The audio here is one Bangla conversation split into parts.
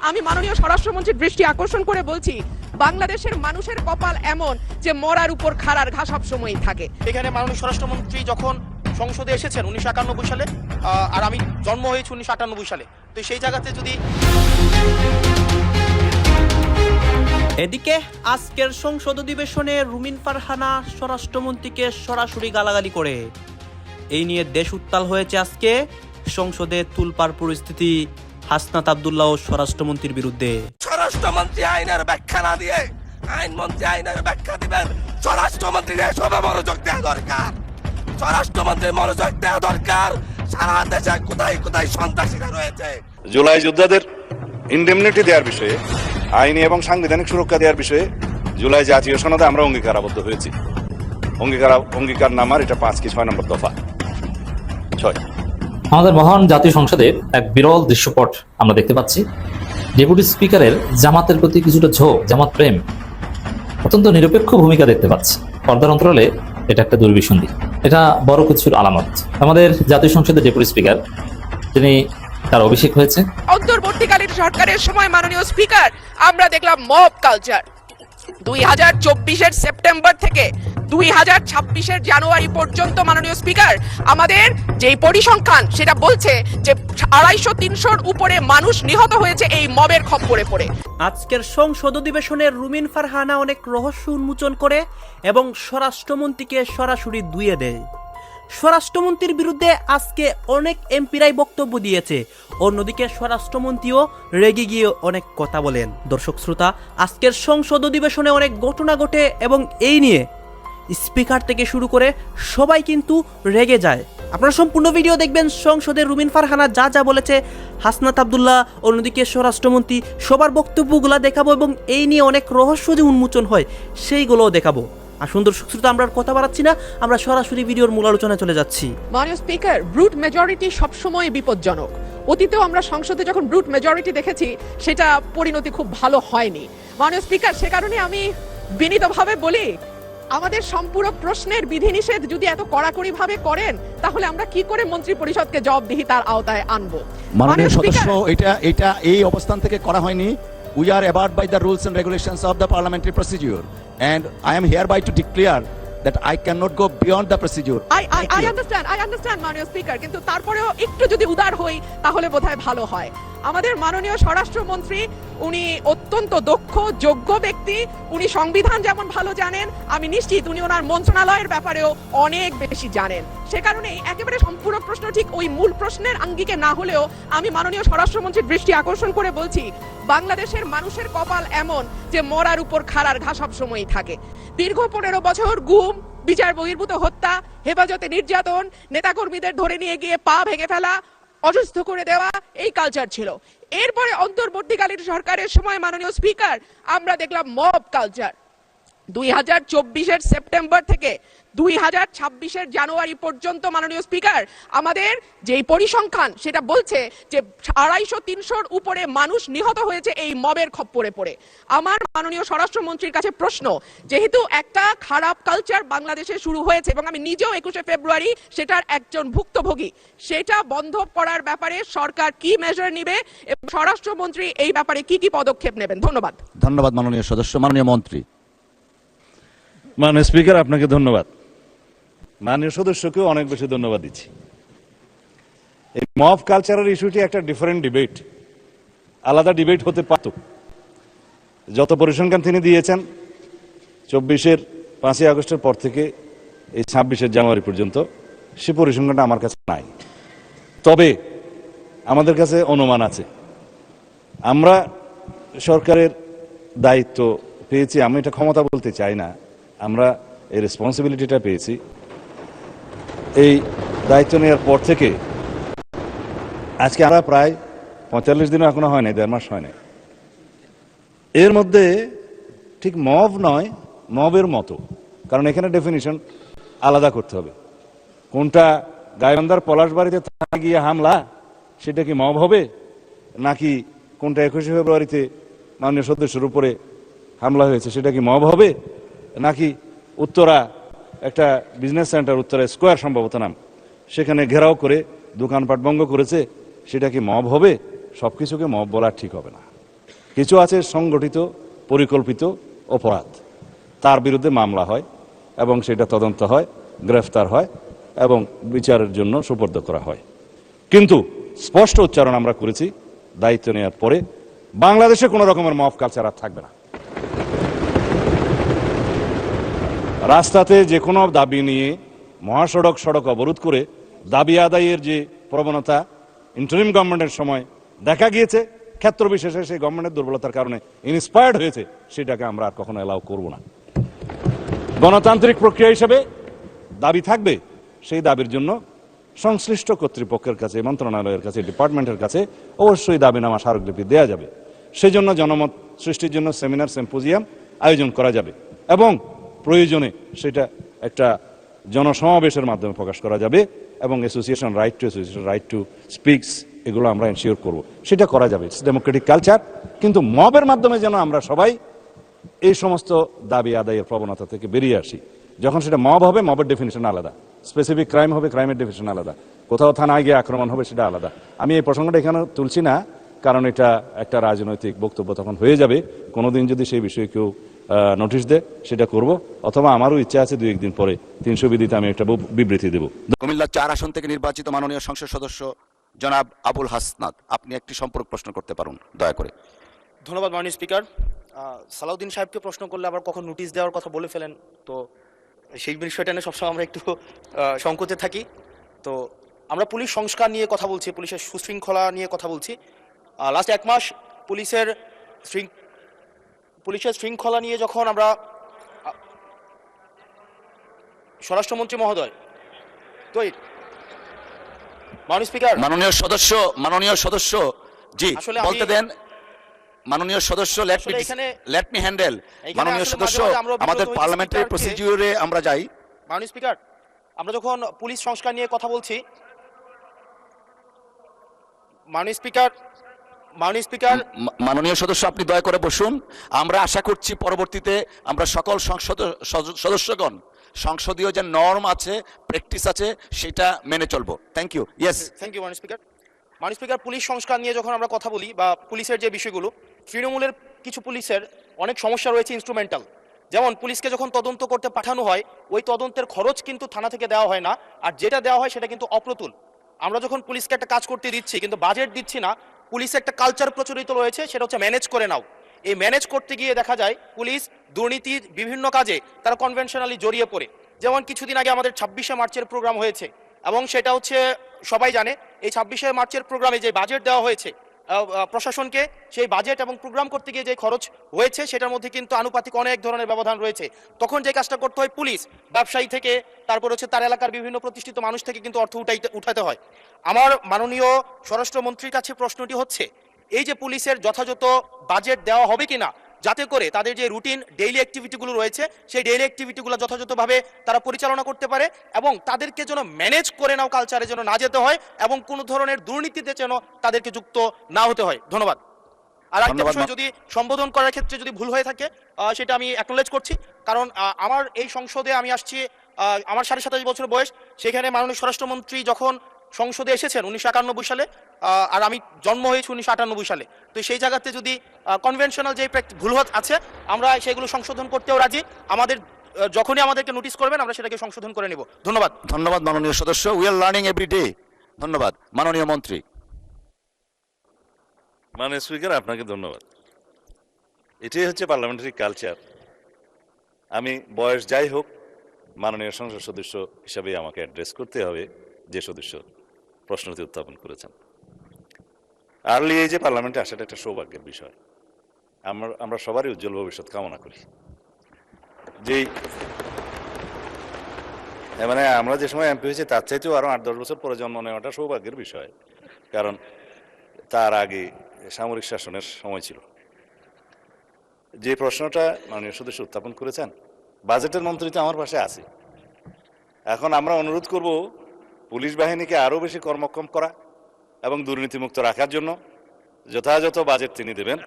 আমি মাননীয় স্বরাষ্ট্রমন্ত্রীর দৃষ্টি আকর্ষণ করে বলছি, বাংলাদেশের মানুষের কপাল এমন যে মরার উপর খাড়ার ঘা সব সময়ই থাকে। এখানে মাননীয় স্বরাষ্ট্রমন্ত্রী যখন সংসদে এসেছেন 1991 সালে, আর আমি জন্ম হয়েছি 1998 সালে, তো সেই জায়গাতে যদি এদিকে আজকের সংসদ অধিবেশনে রুমিন ফারহানা স্বরাষ্ট্রমন্ত্রীকে সরাসরি গালাগালি করে এই নিয়ে দেশ উত্তাল হয়েছে। আজকে সংসদে তুলপার পরিস্থিতি হাসনাত আব্দুল্লাহ ও স্বরাষ্ট্রমন্ত্রীর বিরুদ্ধে। স্বরাষ্ট্রমন্ত্রী আইনের ব্যাখ্যা না দিয়ে আইনমন্ত্রী আইনের ব্যাখ্যা দিবেন। স্বরাষ্ট্রমন্ত্রীর এসবে মনোযোগ দেওয়া দরকার। স্বরাষ্ট্রমন্ত্রীর মনোযোগ দেওয়া দরকার। সারা দেশে কোথায় কোথায় সন্ত্রাসীরা রয়েছে। জুলাই যোদ্ধাদের ইনডেমনিটি দেওয়ার বিষয়ে, আইনি এবং সাংবিধানিক সুরক্ষা দেওয়ার বিষয়ে জুলাই জাতীয় সনদে আমরা অঙ্গীকারাবদ্ধ হয়েছি। অঙ্গীকার নামার এটা 5 কি 6 নম্বর দফা 6। আমাদের মহান জাতীয় সংসদে এক বিরল দৃশ্যপট আমরা দেখতে পাচ্ছি। ডেপুটি স্পিকারের জামাতের প্রতি কিছুটা ঝোঁক, জামাত প্রেম, অত্যন্ত নিরপেক্ষ ভূমিকা দেখতে পাচ্ছি। পর্দার অন্তরালে এটা একটা দুর্বিসন্ধি, এটা বড় কিছুর আলামত। আমাদের জাতীয় সংসদের ডেপুটি স্পিকার, তিনি তার অভিষেক হয়েছে। অন্তর্বর্তীকালীন সরকারের সময় মাননীয় স্পিকার আমরা দেখলাম মব কালচার। 2024-এর সেপ্টেম্বর থেকে 2026-এর জানুয়ারি পর্যন্ত মাননীয় স্পিকার আমাদের যেই পরিসংখ্যান সেটা বলছে যে 250-300-র উপরে মানুষ নিহত হয়েছে এই মবের খপ্পরে পড়ে। আজকের সংসদ অধিবেশনে রুমিন ফারহানা অনেক রহস্য উন্মোচন করে এবং স্বরাষ্ট্রমন্ত্রীকে সরাসরি ধুয়ে দেয়। স্বরাষ্ট্রমন্ত্রীর বিরুদ্ধে আজকে অনেক এমপিরাই বক্তব্য দিয়েছে, অন্যদিকে স্বরাষ্ট্রমন্ত্রীও রেগে গিয়ে অনেক কথা বলেন। দর্শক শ্রোতা, আজকের সংসদ অধিবেশনে অনেক ঘটনা ঘটে এবং এই নিয়ে স্পিকার থেকে শুরু করে সবাই কিন্তু রেগে যায়। আপনারা সম্পূর্ণ ভিডিও দেখবেন। সংসদে রুমিন ফারহানা যা যা বলেছে, হাসনাত আব্দুল্লাহ, অন্যদিকে স্বরাষ্ট্রমন্ত্রী, সবার বক্তব্যগুলো দেখাবো এবং এই নিয়ে অনেক রহস্য যে উন্মোচন হয় সেইগুলোও দেখাবো। আর সুন্দর সুশ্রুত আমরা কথা বাড়াচ্ছি না, আমরা সরাসরি ভিডিওর মূল আলোচনায় চলে যাচ্ছি। মাননীয় স্পিকার, ব্রুট মেজরিটি সবসময় বিপজ্জনক। অতীতেও আমরা সংসদে যখন ব্রুট মেজরিটি দেখেছি সেটা পরিণতি খুব ভালো হয়নি। মাননীয় স্পিকার, সে কারণে আমি বিনীতভাবে বলি, আমাদের সম্পূরক প্রশ্নের বিধিনিষেধ যদি এত কড়াকড়ি ভাবে করেন তাহলে আমরা কি করে মন্ত্রী পরিষদকে জবাবদিহিতার আওতায় আনবো? মাননীয় সদস্য, এটা এই অবস্থান থেকে করা হয়নি। We are abide by the rules and regulations of the parliamentary procedure, and I am hereby to declare that I cannot go beyond the procedure. I understand মাননীয় স্পিকার, কিন্তু তারপরেও একটু যদি উদার হই তাহলে বোধহয় ভালো হয়। আমাদের মাননীয় স্বরাষ্ট্রমন্ত্রী উনি অত্যন্ত দক্ষ যোগ্য ব্যক্তি, উনি সংবিধান যেমন ভালো জানেন, আমি নিশ্চিত উনি ওনার মন্ত্রণালয়ের ব্যাপারেও অনেক বেশি জানেন। সে কারণেই একেবারে সম্পূরক প্রশ্ন ঠিক ওই মূল প্রশ্নের আঙ্গিকে না হলেও আমি মাননীয় স্বরাষ্ট্রমন্ত্রীর দৃষ্টি আকর্ষণ করে বলছি, বাংলাদেশের মানুষের কপাল এমন যে মরার উপর খাড়ার ঘা সব সময়ই থাকে। দীর্ঘ 15 বছর গুম, বিচার বহির্ভূত হত্যা, হেফাজতে নির্যাতন, নেতাকর্মীদের ধরে নিয়ে গিয়ে পা ভেঙে ফেলা, অসুস্থ করে দেওয়া, এই কালচার ছিল। এরপরে অন্তর্বর্তীকালীন সরকারের সময় মাননীয় স্পিকার আমরা দেখলাম মব কালচার। 2024-এর সেপ্টেম্বর থেকে 2026-এর জানুয়ারি পর্যন্ত মাননীয় স্পিকার আমাদের যেই পরিসংখ্যান সেটা বলছে যে 250-300-র উপরে মানুষ নিহত হয়েছে এই মবের খপ্পরে পড়ে। আমার মাননীয় স্বরাষ্ট্রমন্ত্রীর কাছে প্রশ্ন, যেহেতু একটা খারাপ কালচার বাংলাদেশে শুরু হয়েছে এবং আমি নিজেও 21শে ফেব্রুয়ারি সেটার একজন ভুক্তভোগী, সেটা বন্ধ করার ব্যাপারে সরকার কি মেজার নেবে এবং স্বরাষ্ট্রমন্ত্রী এই ব্যাপারে কি কি পদক্ষেপ নেবেন? ধন্যবাদ। ধন্যবাদ মাননীয় সদস্য। মাননীয় মন্ত্রী। মাননীয় স্পিকার, আপনাকে ধন্যবাদ। মাননীয় সদস্যকেও অনেক বেশি ধন্যবাদ দিচ্ছি। এই মব কালচারের ইস্যুটি একটা ডিফারেন্ট ডিবেট, আলাদা ডিবেট হতে পারত। যত পরিসংখ্যান তিনি দিয়েছেন 24-এর 5ই আগস্টের পর থেকে এই 26-এর জানুয়ারি পর্যন্ত, সে পরিসংখ্যানটা আমার কাছে নাই। তবে আমাদের কাছে অনুমান আছে। আমরা সরকারের দায়িত্ব পেয়েছি, আমি এটা ক্ষমতা বলতে চাই না, আমরা এই রেসপন্সিবিলিটিটা পেয়েছি। এই দায়িত্ব নেওয়ার পর থেকে আজকে আমরা প্রায় 45 দিনও এখনো হয় নাই, 1.5 মাস হয় নাই। এর মধ্যে ঠিক মব নয়, মবের মতো, কারণ এখানে ডেফিনিশন আলাদা করতে হবে। কোনটা গাইবান্ধার পলাশবাড়িতে গিয়ে হামলা, সেটা কি মব হবে, নাকি কোনটা 21শে ফেব্রুয়ারিতে মাননীয় সদস্যের উপরে হামলা হয়েছে সেটা কি মব হবে, নাকি উত্তরা একটা বিজনেস সেন্টার, উত্তরা স্কোয়ার সম্ভবত নাম, সেখানে ঘেরাও করে দোকানপাট ভঙ্গ করেছে, সেটা কি মব হবে? সবকিছুকে মব বলা ঠিক হবে না। কিছু আছে সংগঠিত পরিকল্পিত অপরাধ, তার বিরুদ্ধে মামলা হয় এবং সেটা তদন্ত হয়, গ্রেফতার হয় এবং বিচারের জন্য সুপর্দ করা হয়। কিন্তু স্পষ্ট উচ্চারণ আমরা করেছি দায়িত্ব নেওয়ার পরে, বাংলাদেশে কোনো রকমের মফ কালচার আর থাকবে না। রাস্তাতে যে কোনো দাবি নিয়ে সড়ক অবরোধ করে দাবি আদায়ের যে প্রবণতা ইন্টারিম গভর্নমেন্টের সময় দেখা গিয়েছে, ক্ষেত্র বিশেষে সেই গভর্নমেন্টের দুর্বলতার কারণে ইন্সপায়ার্ড হয়েছে, সেটাকে আমরা আর কখনো এলাও করব না। গণতান্ত্রিক প্রক্রিয়া হিসেবে দাবি থাকবে, সেই দাবির জন্য সংশ্লিষ্ট কর্তৃপক্ষের কাছে, মন্ত্রণালয়ের কাছে, ডিপার্টমেন্টের কাছে অবশ্যই দাবিনামা স্মারকলিপি দেওয়া যাবে। সেই জন্য জনমত সৃষ্টির জন্য সেমিনার, সিম্পোজিয়াম আয়োজন করা যাবে এবং প্রয়োজনে সেটা একটা জনসমাবেশের মাধ্যমে প্রকাশ করা যাবে এবং অ্যাসোসিয়েশন রাইট টু স্পিকস, এগুলো আমরা এনশিওর করব, সেটা করা যাবে। It's Democratic culture. কিন্তু মবের মাধ্যমে যেন আমরা সবাই এই সমস্ত দাবি আদায়ের প্রবণতা থেকে বেরিয়ে আসি। যখন সেটা মব হবে, মবের ডেফিনিশন আলাদা, স্পেসিফিক ক্রাইম হবে, ক্রাইমের ডেফিনিশন আলাদা, কোথাও থানায় গিয়ে আক্রমণ হবে, সেটা আলাদা। আমি এই প্রসঙ্গটা এখানে তুলছি না, কারণ এটা একটা রাজনৈতিক বক্তব্য তখন হয়ে যাবে। কোনোদিন যদি সেই বিষয়ে কেউ নোটিশ দেয়, সেটা করব, অথবা আমারও ইচ্ছা আছে 2-1 দিন পরে 300 বিধিতে আমি একটা বিবৃতি দেব। কুমিল্লা 4 আসন থেকে নির্বাচিত মাননীয় সংসদ সদস্য জনাব আবুল হাসনাত, আপনি একটি সম্পর্ক প্রশ্ন করতে পারুন দয়া করে। ধন্যবাদ মাননীয় স্পিকার। সালাউদ্দিন সাহেবকে প্রশ্ন করলে আবার কখন নোটিশ দেওয়ার কথা বলে ফেলেন, তো সেই বিষয়টা নিয়ে সবসময় আমরা একটু সংকোচে থাকি। তো আমরা পুলিশ সংস্কার নিয়ে কথা বলছি, পুলিশের সুশৃঙ্খলা নিয়ে কথা বলছি। লাস্ট 1 মাস পুলিশের শৃঙ্খলা নিয়ে যখন আমরা স্বরাষ্ট্রমন্ত্রী মহোদয়, তো মাননীয় স্পিকার, মাননীয় সদস্য জি আসলে বলতে দেন। মাননীয় সদস্য, লেট মি হ্যান্ডেল। মাননীয় সদস্য, আমাদের পার্লামেন্টারি প্রসিডিউরে আমরা যাই। মাননীয় স্পিকার, আমরা যখন পুলিশ সংস্কার নিয়ে কথা বলছি, মাননীয় স্পিকার, মাননীয় সদস্য, আপনি দয়া করে বসুন। আমরা আশা করছি পরবর্তীতে আমরা সকল সদস্যগণ সংসদীয় যে নর্ম আছে, প্র্যাকটিস আছে, সেটা মেনে চলবো। Thank you. Yes, thank you মাননীয় স্পিকার। মাননীয় স্পিকার, পুলিশ সংস্কার নিয়ে যখন আমরা কথা বলি বা পুলিশের যে বিষয়গুলো, তৃণমূলের কিছু পুলিশের অনেক সমস্যা রয়েছে ইনস্ট্রুমেন্টাল। যেমন পুলিশকে যখন তদন্ত করতে পাঠানো হয়, ওই তদন্তের খরচ কিন্তু থানা থেকে দেওয়া হয় না, আর যেটা দেওয়া হয় সেটা কিন্তু অপ্রতুল। আমরা যখন পুলিশকে একটা কাজ করতে দিচ্ছি কিন্তু বাজেট দিচ্ছি না, পুলিশে একটা কালচার প্রচলিত রয়েছে, সেটা হচ্ছে ম্যানেজ করে নাও। এই ম্যানেজ করতে গিয়ে দেখা যায় পুলিশ দুর্নীতির বিভিন্ন কাজে তারা কনভেনশনালি জড়িয়ে পড়ে। যেমন কিছুদিন আগে আমাদের 26শে মার্চের প্রোগ্রাম হয়েছে এবং সেটা হচ্ছে সবাই জানে, এই 26শে মার্চের প্রোগ্রামে যে বাজেট দেওয়া হয়েছে প্রশাসনকে, সেই বাজেট এবং প্রোগ্রাম করতে গিয়ে যে খরচ হয়েছে সেটার মধ্যে কিন্তু আনুপাতিক অনেক ধরনের ব্যবধান রয়েছে। তখন যে কাজটা করতে হয়, পুলিশ ব্যবসায়ী থেকে, তারপর হচ্ছে তার এলাকার বিভিন্ন প্রতিষ্ঠিত মানুষ থেকে কিন্তু অর্থ উঠাতে হয়। আমার মাননীয় স্বরাষ্ট্রমন্ত্রীর কাছে প্রশ্নটি হচ্ছে, এই যে পুলিশের যথাযথ বাজেট দেওয়া হবে কিনা, যাতে করে তাদের যে রুটিন ডেইলি অ্যাক্টিভিটিগুলো রয়েছে সেই ডেইলি অ্যাক্টিভিটিগুলো যথাযথভাবে তারা পরিচালনা করতে পারে এবং তাদেরকে যেন ম্যানেজ করে নাও কালচারে যেন না যেতে হয় এবং কোনো ধরনের দুর্নীতিতে যেন তাদেরকে যুক্ত না হতে হয়। ধন্যবাদ। আর একটা বিষয়, যদি সম্বোধন করার ক্ষেত্রে যদি ভুল হয়ে থাকে সেটা আমি অ্যাকনোলেজ করছি, কারণ আমার এই সংসদে আমি আসছি, আমার 27.5 বছর বয়স। সেখানে মাননীয় স্বরাষ্ট্রমন্ত্রী যখন সংসদে এসেছেন 1991 সালে, আর আমি জন্ম হয়েছি 1998 সালে। তো সেই জায়গাতে যদি কনভেনশনাল যে ভুল আছে, আমরা সেগুলো সংশোধন করতেও রাজি। আমাদের যখনই আমাদেরকে নোটিশ করবেন আমরা সেটাকে সংশোধন করে নেব। ধন্যবাদ। ধন্যবাদ মাননীয় সদস্য। We are learning every day. ধন্যবাদ। মাননীয় মন্ত্রী। মাননীয় স্পিকার, আপনাকে ধন্যবাদ। এটাই হচ্ছে পার্লামেন্টারি কালচার। আমি বয়স যাই হোক, মাননীয় সংসদ সদস্য হিসাবে আমাকে অ্যাড্রেস করতে হবে যে সদস্য প্রশ্নটি উত্থাপন করেছেন। আর্লি এজে পার্লামেন্টে আসাটা একটা সৌভাগ্যের বিষয়। আমরা সবারই উজ্জ্বল ভবিষ্যৎ কামনা করি। যেই মানে আমরা যে সময় এমপি হয়েছি তার চাইতেও আরো 8-10 বছর পরে জন্ম নেওয়াটা সৌভাগ্যের বিষয়, কারণ তার আগে সামরিক শাসনের সময় ছিল। যে প্রশ্নটা মাননীয় সদস্য উত্থাপন করেছেন, বাজেটের মন্ত্রী তো আমার পাশে আছে। এখন আমরা অনুরোধ করব পুলিশ বাহিনীকে আরো বেশি কর্মক্ষম করা এবং দুর্নীতিমুক্ত রাখার জন্য যথাযথ বাজেট তিনি দেবেন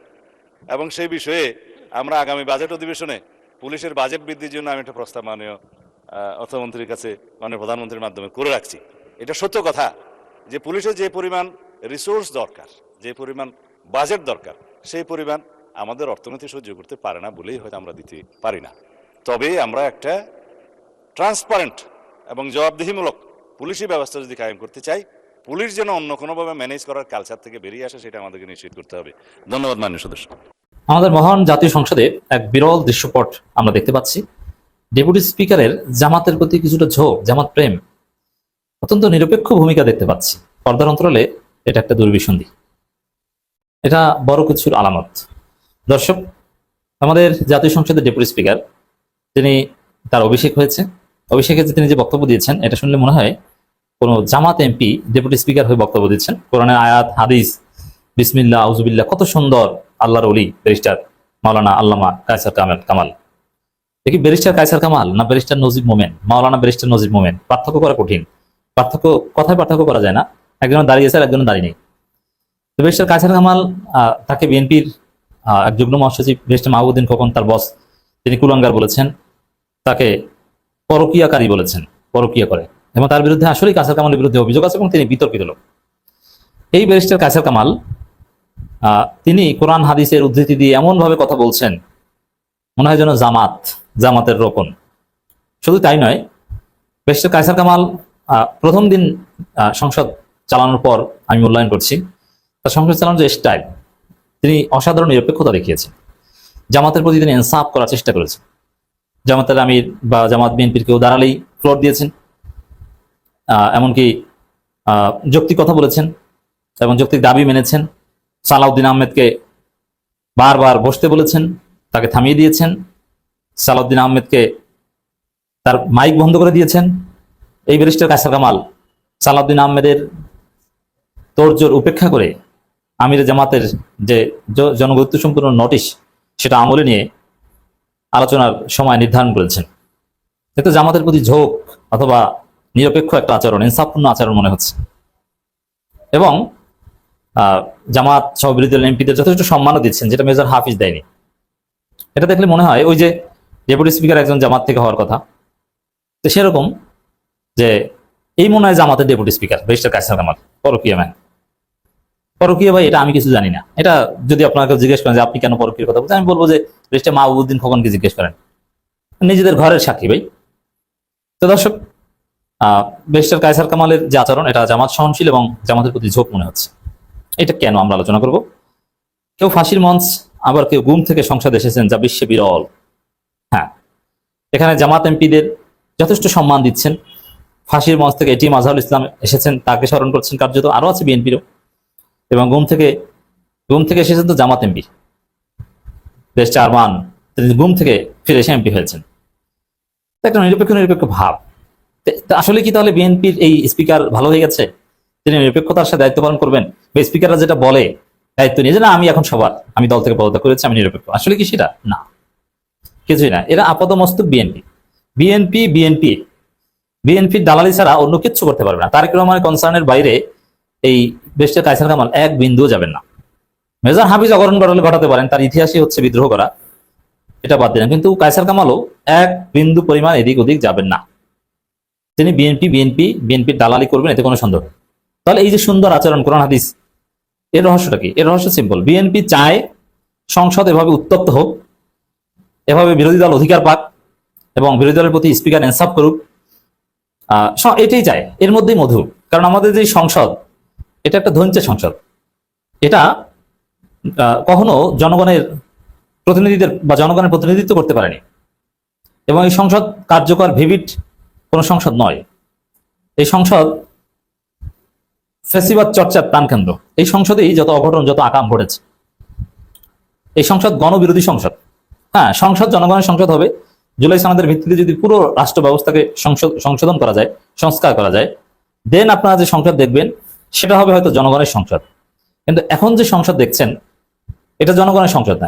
এবং সেই বিষয়ে আমরা আগামী বাজেট অধিবেশনে পুলিশের বাজেট বৃদ্ধির জন্য আমি একটা প্রস্তাব মাননীয় অর্থমন্ত্রীর কাছে, মাননীয় প্রধানমন্ত্রীর মাধ্যমে করে রাখছি। এটা সত্য কথা যে পুলিশের যে পরিমাণ রিসোর্স দরকার, যে পরিমাণ বাজেট দরকার, সেই পরিমাণ আমাদের অর্থনীতি সহ্য করতে পারে না বলেই হয়তো আমরা দিতে পারি না। তবে আমরা একটা ট্রান্সপারেন্ট এবং জবাবদিহিমূলক পুলিশি ব্যবস্থা যদি কায়েম করতে চাই, পুলিশ যেন অন্য কোনোভাবে ম্যানেজ করার কালচার থেকে বেরিয়ে আসে, সেটা আমাদেরকে নিশ্চিত করতে হবে। ধন্যবাদ মাননীয় সদস্য। আমাদের মহান জাতীয় সংসদে এক বিরল দৃশ্যপট আমরা দেখতে পাচ্ছি। ডেপুটি স্পিকারের জামাতের প্রতি কিছুটা ঝোঁক, জামাত প্রেম, অত্যন্ত নিরপেক্ষ ভূমিকা দেখতে পাচ্ছি। পর্দার অন্তরালে এটা একটা দুর্বিসন্ধি, এটা বড় কিছুর আলামত। দর্শক, আমাদের জাতীয় সংসদের ডেপুটি স্পিকার, তিনি তার অভিষেক হয়েছে, অভিষেকে তিনি যে বক্তব্য দিয়েছেন এটা শুনলে মনে হয় কোনো জামাত এমপি ডেপুটি স্পিকার হয়ে বক্তব্য দিচ্ছেন। কোরআনের আয়াত, হাদিস, বিসমিল্লাহ, আউজুবিল্লাহ, কত সুন্দর। আল্লাহর ওলি ব্যারিস্টার মাওলানা আল্লামা কায়সার কামাল। দেখি ব্যারিস্টার কায়সার কামাল না ব্যারিস্টার নজিব মোমেন, মাওলানা ব্যারিস্টার নজিব মোমেন, পার্থক্য করা কঠিন। কথায় পার্থক্য করা যায় না। একজন দাঁড়িয়েছে আর একজন দাঁড়িয়ে নেই। ব্যারিস্টার কায়সার কামাল, তাকে বিএনপির এক যুগ্ম মহাসচিব ব্যারিস্টার মাহবুদ্দিন খোকন, তার বস, তিনি কুলাঙ্গার বলেছেন, তাকে পরকীয়াকারী বলেছেন, পরকীয়া করে, এবং তার বিরুদ্ধে আসলেই কায়সার কামালের বিরুদ্ধে অভিযোগ আছে এবং তিনি বিতর্কিত লোক। এই ব্যারিস্টার কায়সার কামাল তিনি কোরআন হাদিসের উদ্ধৃতি দিয়ে এমন ভাবে কথা বলছেন মনে হয় যেন জামাতের রোকন। শুধু তাই নয়, ব্যারিস্টার কায়সার কামাল প্রথম দিন সংসদ চালানোর পর আমি মূল্যায়ন করছি তার সংসদ চালানোর যে স্টাইল, তিনি অসাধারণ নিরপেক্ষতা দেখিয়েছেন। জামাতের প্রতি তিনি ইনসাফ করার চেষ্টা করেছেন। জামাতের আমির বা জামাত বিএনপির কেউ দাঁড়ালেই ফ্লোর দিয়েছেন, এমনকি যৌক্তিক কথা বলেছেন এবং যৌক্তিক দাবি মেনেছেন। সালাউদ্দিন আহমেদকে বারবার বসতে বলেছেন, তাকে থামিয়ে দিয়েছেন। সালাউদ্দিন আহমেদকে তার মাইক বন্ধ করে দিয়েছেন। এই ব্যারিস্টার কায়সার কামাল সালাউদ্দিন আহমেদের তোড়জোড় উপেক্ষা করে আমির জামাতের যে জনগুরুত্ব সম্পূর্ণ নোটিশ, সেটা আমলে নিয়ে আলোচনার সময় নির্ধারণ করেছেন। এতে জামাতের প্রতি ঝোঁক অথবা নিরপেক্ষ একটা আচরণ, ইনসাফপূর্ণ আচরণ মনে হচ্ছে। এবং জামাত সহ বিরোধী দলের এমপিদের যথেষ্ট সম্মানও দিচ্ছেন, যেটা মেজর হাফিজ দেয়নি। এটা দেখলে মনে হয় ওই যে ডেপুটি স্পিকার একজন জামাত থেকে হওয়ার কথা, তো সেরকম যে এই মনে হয় জামাতের deputy speaker barrister Kaiser Kamal পরকীয়া ম্যান। পরকীয়া ভাই, এটা আমি কিছু জানি না। এটা যদি আপনাকে জিজ্ঞেস করেন যে আপনি কেন পরকীয়ার কথা বলছেন, আমি বলবো যে ব্যারিস্টার মাহবুদ্দিন খোকনকে জিজ্ঞেস করেন, নিজেদের ঘরের সাক্ষী ভাই। তো দর্শক, ব্যারিস্টার কায়সার কামালের যে আচরণ, এটা জামাত সহনশীল এবং জামাতের প্রতি ঝোঁক মনে হচ্ছে। এটা কেন আমরা আলোচনা করব। কেউ ফাঁসির মঞ্চ, আবার কেউ গুম থেকে সংসদে এসেছেন, যা বিশ্বে বিরল। হ্যাঁ, এখানে জামাত এমপিদের যথেষ্ট সম্মান দিচ্ছেন। ফাঁসির মঞ্চ থেকে এটিএম আজহারুল ইসলাম এসেছেন, তাকে স্মরণ করছেন কার্যত। আরো আছে বিএনপিরও। এবং গুম থেকে এসেছেন তো জামাত এমপি ব্যারিস্টার আরমান, তিনি গুম থেকে ফিরে এসে এমপি হয়েছেন। একটা নিরপেক্ষ ভাব। আসলে কি তাহলে বিএনপির এই স্পিকার ভালো হয়ে গেছে? তিনি নিরপেক্ষতার সাথে দায়িত্ব পালন করবেন, বা স্পিকাররা যেটা বলে দায়িত্ব নিয়ে যে না আমি এখন সবার, আমি দল থেকে পদত্যাগ করেছি, আমি নিরপেক্ষ, আসলে কি সেটা? না, কিছুই না। এরা আপাতমস্তক বিএনপির দালালি ছাড়া অন্য কিচ্ছু করতে পারবে না। তারেক রহমানের কনসার্নের বাইরে এই ব্যারিস্টার কায়সার কামাল এক বিন্দুও যাবেন না। মেজর হাফিজ অগরণ ঘটাতে পারেন, তার ইতিহাসই হচ্ছে বিদ্রোহ করা, এটা বাদ দিলেন, কিন্তু কায়সার কামালও এক বিন্দু পরিমাণ এদিক ওদিক যাবেন না। তিনি বিএনপির দালালি করবেন, এতে কোনো সন্দেহ নেই। তাহলে এই যে সুন্দর আচরণ, কোরআন হাদিস, এর রহস্যটা কি? এর রহস্য সিম্পল। বিএনপি চায় সংসদ এভাবে উত্তপ্ত হোক, এভাবে বিরোধী দল অধিকার পাক এবং বিরোধী দলের প্রতি স্পিকার ইনসাফ করুক, এটাই চায়। এর মধ্যেই মধু। কারণ আমাদের যে সংসদ, এটা একটা ধৈর্যের সংসদ। এটা কখনো জনগণের প্রতিনিধিত্ব করতে পারেনি, এবং এই সংসদ কার্যকর ভিভিড কোন সংসদ নয়। এই সংসদ ফ্যাসিবাদ চর্চার প্রাণকেন্দ্র। এই সংসদেই যত অঘটন, যত আকাম ঘটেছে। এই সংসদ গণবিরোধী সংসদ। হ্যাঁ, সংসদ জনগণের সংসদ হবে। জুলাই সনদের ভিত্তিতে যদি পুরো রাষ্ট্র ব্যবস্থাকে সংশোধন করা যায়, সংস্কার করা যায়, দেন আপনারা যে সংসদ দেখবেন সেটা হবে হয়তো জনগণের সংসদ। কিন্তু এখন যে সংসদ দেখছেন, এটা জনগণের সংসদ না।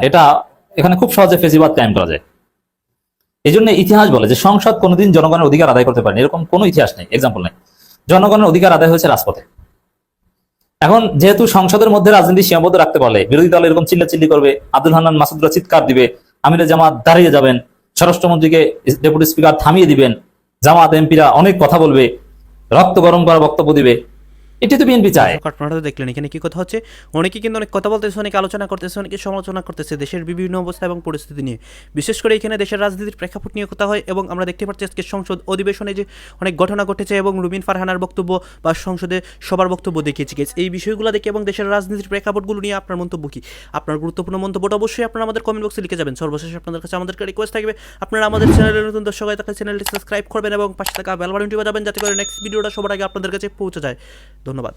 এখানে খুব সহজে ফেসিবাদ কায়েম করা যায়। এই জন্য ইতিহাস বলে যে সংসদ কোনোদিন জনগণের অধিকার আদায় করতে পারেনি, এরকম কোনো ইতিহাস নেই, এক্সাম্পল নেই। জনগণের অধিকার আদায় হয়েছে রাজপথে। এখন যেহেতু সংসদের মধ্যে রাজনীতি সীমাবদ্ধ রাখতে পারলে বিরোধী দল এরকম চিল্লাচিল্লি করবে, আব্দুল হান্নান মাসুদরা চিৎকার দিবে, আমিরে জামাত দাঁড়িয়ে যাবেন, স্বরাষ্ট্রমন্ত্রীকে ডেপুটি স্পিকার থামিয়ে দিবেন, জামাত এমপিরা অনেক কথা বলবে, রক্ত গরম করা বক্তব্য দিবে, এটি তো বিএনপি চায়। আপনারা তো দেখলেন এখানে কি কথা হচ্ছে, অনেকে কিন্তু অনেক কথা বলতেছে, অনেকে আলোচনা করতেছে, অনেকে সমালোচনা করতেছে দেশের বিভিন্ন অবস্থা এবং পরিস্থিতি নিয়ে, বিশেষ করে এখানে দেশের রাজনীতির প্রেক্ষাপট নিয়ে কথা হয়। এবং আমরা দেখতে পাচ্ছি আজকে সংসদ অধিবেশনে যে অনেক ঘটনা ঘটেছে এবং রুমিন ফারহানার বক্তব্য বা সংসদে সবার বক্তব্য দেখিয়েছি গেছে, এই বিষয়গুলো দেখে এবং দেশের রাজনীতির প্রেক্ষাপটগুলো নিয়ে আপনার মন্তব্য কি? আপনার গুরুত্বপূর্ণ মন্তব্যটা অবশ্যই আপনারা আমাদের কমেন্ট বক্সে লিখে যাবেন। সর্বশেষ আপনাদের কাছে আমাদের রিকোয়েস্ট থাকবে, আপনারা আমাদের চ্যানেলের নতুন দর্শক হয়ে থাকলে চ্যানেলটি সাবস্ক্রাইব করবেন এবং পাশে থাকা বেল বাটনটি বাজাবেন, যাতে করে নেক্সট ভিডিওটা সবার আগে আপনাদের কাছে পৌঁছে যায়। ধন্যবাদ।